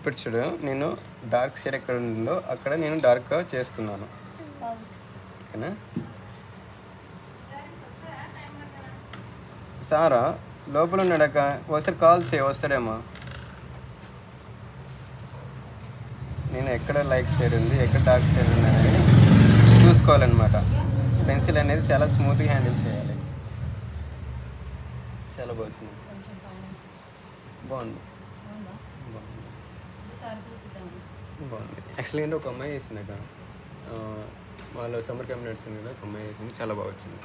ఇప్పుడు చూడు, నేను డార్క్ షేడ్ ఎక్కడ ఉందో అక్కడ నేను డార్క్గా చేస్తున్నాను. ఓకేనా? సారా లోపల ఉన్నాడక, ఒకసారి కాల్ చేయి, వస్తాడేమో. నేను ఎక్కడ లైట్ షేడ్ ఉంది, ఎక్కడ డార్క్ షేడ్ ఉంది అనేది చూసుకోవాలన్నమాట. పెన్సిల్ అనేది చాలా స్మూత్గా హ్యాండిల్ చేయాలి. చాలా బాగుంది, బాగుంది. యాక్చువల్లీ ఏంటో ఒక అమ్మాయి చేసింది వాళ్ళు సమ్మర్ క్యాంప్ నడిచింది కదా, ఒక అమ్మాయి చేసింది, చాలా బాగా వచ్చింది.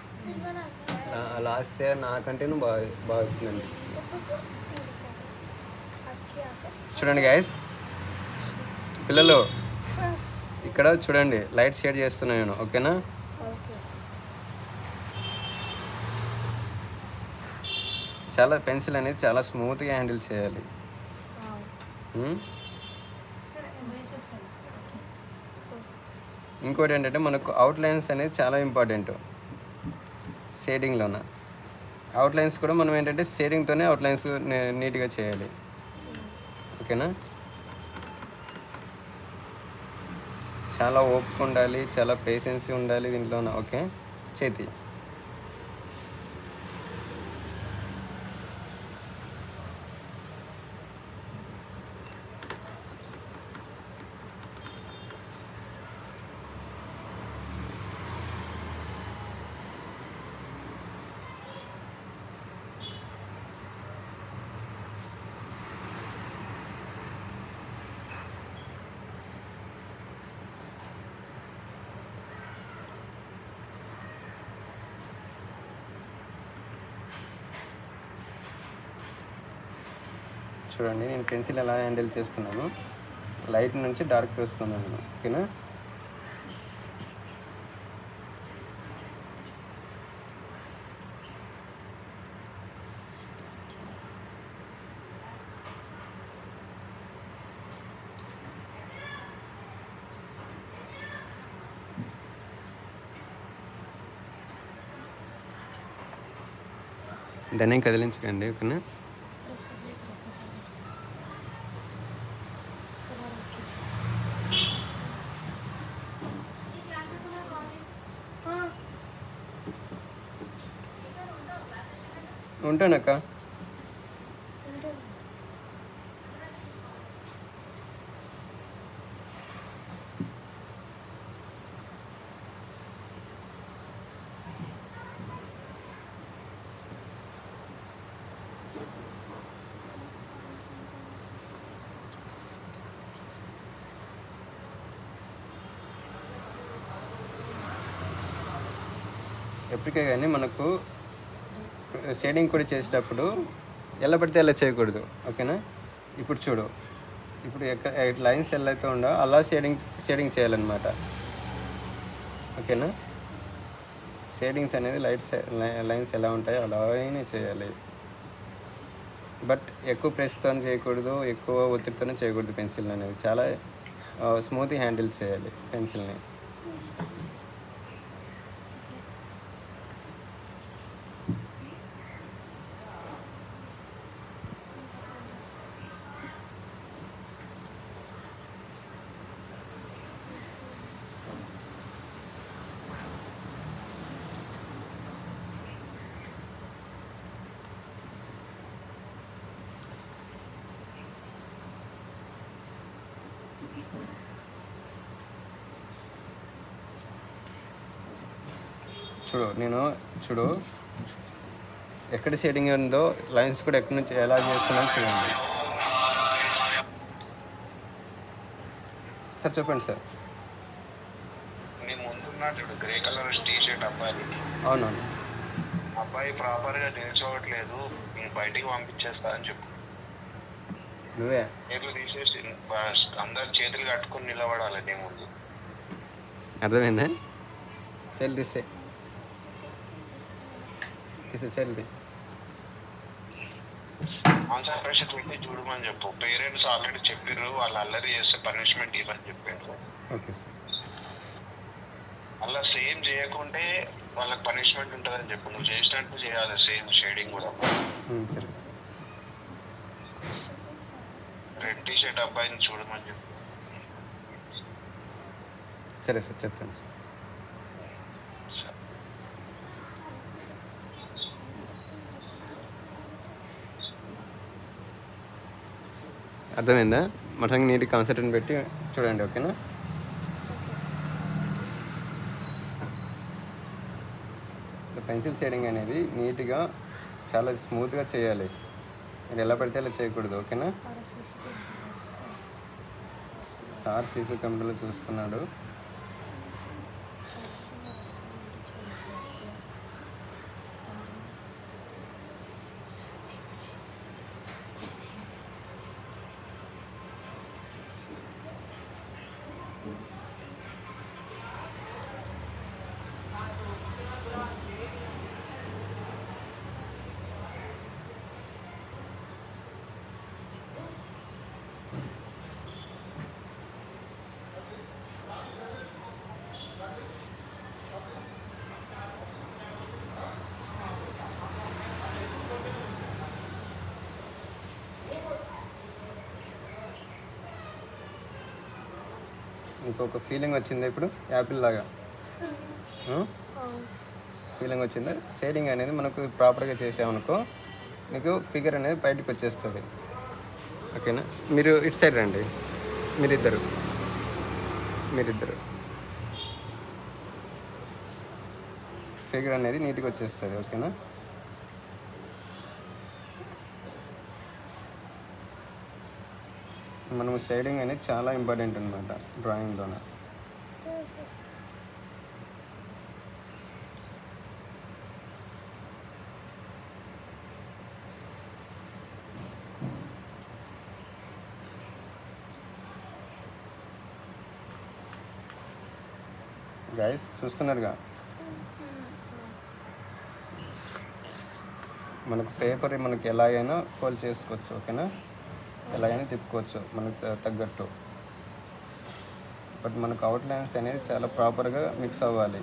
లాస్ట్ ఇయర్ నాకంటేనూ బాగా వచ్చింది అనిపించింది. చూడండి గైస్, పిల్లలు ఇక్కడ చూడండి, లైట్ షేడ్ చేస్తున్నాను నేను. ఓకేనా? చాలా పెన్సిల్ అనేది చాలా స్మూత్గా హ్యాండిల్ చేయాలి. ఇంకోటి ఏంటంటే మనకు అవుట్లైన్స్ అనేది చాలా ఇంపార్టెంట్ షేడింగ్లోన. అవుట్లైన్స్ కూడా మనం ఏంటంటే షేడింగ్తోనే అవుట్లైన్స్ నీట్గా చేయాలి. ఓకేనా? చాలా ఓపిక ఉండాలి, చాలా పేషెన్సీ ఉండాలి దీంట్లోన. ఓకే, చేతి చూడండి, నేను పెన్సిల్ ఎలా హ్యాండిల్ చేస్తున్నాను. లైట్ నుంచి డార్క్ వస్తున్నాను నేను. ఓకేనా? దాన్ని కదిలించకండి. ఓకేనా? ఉంటానక్క. ఎప్పటికే కానీ మనకు షేడింగ్ కూడా చేసేటప్పుడు ఎలా పడితే ఎలా చేయకూడదు. ఓకేనా? ఇప్పుడు చూడు, ఇప్పుడు లైన్స్ ఎలా అయితే ఉండో అలా షేడింగ్ చేయాలన్నమాట. ఓకేనా? షేడింగ్స్ అనేది లైన్స్ ఎలా ఉంటాయో అలానే చేయాలి. బట్ ఎక్కువ ప్రెస్తో చేయకూడదు, ఎక్కువ ఒత్తిడితోనే చేయకూడదు. పెన్సిల్ అనేది చాలా స్మూత్గా హ్యాండిల్ చేయాలి పెన్సిల్ని. చూడు ఎక్కడ షేడింగ్ ఉందో లైన్స్ కూడా ఎక్కడి నుంచి ఎలా చేస్తున్నాను చూడండి. సార్ చెప్పండి sir. Grey colour T shirt అబ్బాయి. అవునవును. అబ్బాయి ప్రాపర్గా నిల్చోవట్లేదు, నేను బయటికి పంపించేస్తా అని చెప్పు. నువ్వే చేతులు తీసేసి అందరు చేతులు కట్టుకుని నిలబడాలి నీ ముందు. అర్థమైందా? చెల్లి తీసే చెల్లి కాన్సన్ట్రేషన్ పెట్టి చూడమని చెప్పు. పేరెంట్స్ ఆల్రెడీ చెప్పారు, వాళ్ళు అల్లరి చేస్తే పనిష్మెంట్ ఇవ్వని చెప్పారు. Okay sir. అలా సేమ్ చేయకుంటే వాళ్ళకి పనిష్మెంట్ ఉంటుందని చెప్పు. నువ్వు చేసినట్టు చేయాలి సేమ్ షేడింగ్ కూడా. సరే సార్. రెడ్ టీ షర్ట్ అబ్బాయిని చూడమని చెప్పు. సరే సార్, చెప్తాను సార్. అర్థమైందా? మొత్తం నీట్గా కాన్సెప్ట్ని పెట్టి చూడండి, ఓకేనా? పెన్సిల్ షేడింగ్ అనేది నీట్గా చాలా స్మూత్గా చేయాలి. మీరు ఎలా పడితే అలా చేయకూడదు, ఓకేనా? సార్ సీసీ కెమెరాలో చూస్తున్నాడు. ఇంకొక ఫీలింగ్ వచ్చింది ఇప్పుడు, యాపిల్ లాగా ఫీలింగ్ వచ్చింది. షేడింగ్ అనేది మనకు ప్రాపర్గా చేసామనుకో మీకు ఫిగర్ అనేది బయటకు వచ్చేస్తుంది, ఓకేనా? మీరు ఇటు సైడ్ రండి, మీరిద్దరు ఫిగర్ అనేది నీట్గా వచ్చేస్తుంది, ఓకేనా? మనము షేడింగ్ అనేది చాలా ఇంపార్టెంట్ అనమాట డ్రాయింగ్లోనే. గైస్ చూస్తున్నారుగా, మనకు పేపర్ మనకి ఎలాగైనా ఫోల్డ్ చేసుకోవచ్చు, ఓకేనా? ఎలాగైనా తిప్పుకోవచ్చు మనకు తగ్గట్టు. బట్ మనకు అవుట్లైన్స్ అనేది చాలా ప్రాపర్గా మిక్స్ అవ్వాలి.